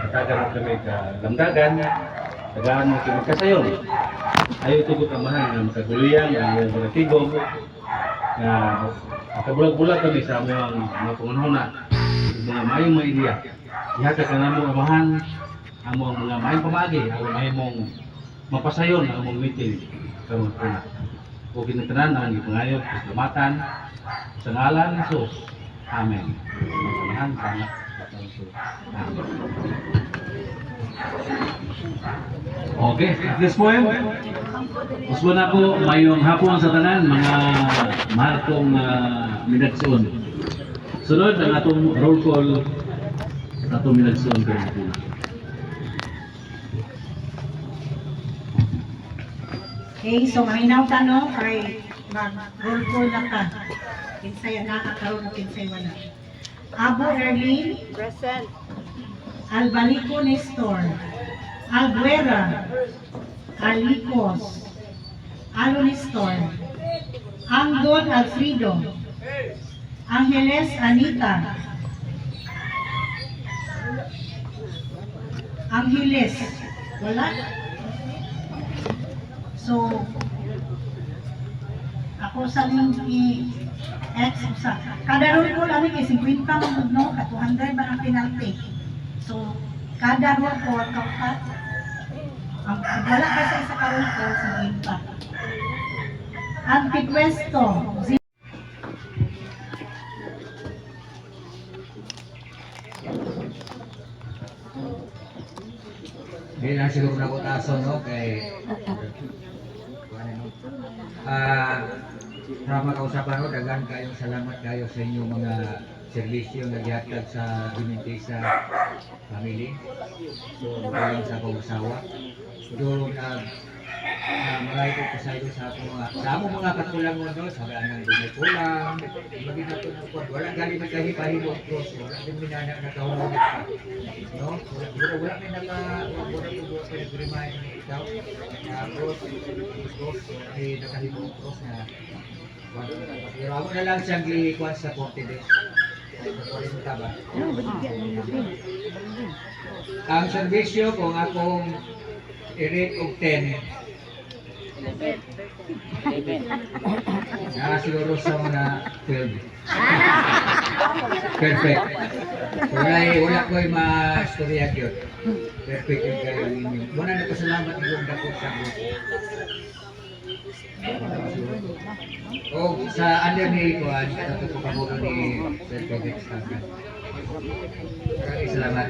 Tagan kami ka lamdagan, tagaan mo kami kasayon. Ayaw tugot amahan na makaguliyang, ang mga tigong, na makabulag-bulag kami sa mga pangunahuna, mga mayong mga ideya. Ihata ka na mo amahan, ang mga mayong pamagi, ang mayong mapasayon, ang mga meeting, karon una. O kinatanan ang ipangayon, pasalamatan, sa ngalan ni Jesus. Amen. Amahan, salamat. Amen. Okay, at this point, gusto na po mayong hapon sa tanan, mga mahal kong minagsoon. Sunod ang atong roll call sa atong minagsoon kayo na po. Okay, so mahinaw tanong kay mag-roll call na ka. Kinsay nakakaroon o kinsay wala. Abo Erlin. Present. Albalico Nestor. Alguera. Alicos. Alo Nestor. Angdon Alfredo. Angeles Anita. Angeles. Wala? So, ako sa i-ex sa kada roll call ani kay 50 man no, ka 200 ba ang penalty. So, kada roll call ka ang wala ka sa isa ka roll call sa impact. Antipuesto. Hindi na siguro nakutaso, no? Kay para makausapan ko, dagan kayong salamat kayo sa inyong mga serbisyo na gihatag sa Dimentesa family. So, magaling sa akong asawa. So, marami ko pasayo sa among mga katulang mo, no? Sa anang may kulang, maging nato ng kod. Wala galing may kahipahimo ang cross. Wala din minana nakahulog pa. No? Wala may nag-remind ng ikaw. Cross, ay nakahimo ang cross na. Pero ako na lang siyang gikuhan sa 40 days. Ang serbisyo kung akong i-rate of 10, siguro sa mga 12. Perfect. Wala ko yung ma-storya yun. Perfect yung kayo ninyo. Muna na pasalamat yung dako sa grupo. O sa under ni Kuan, ito po kabuto ni Sir Felix. Maraming salamat.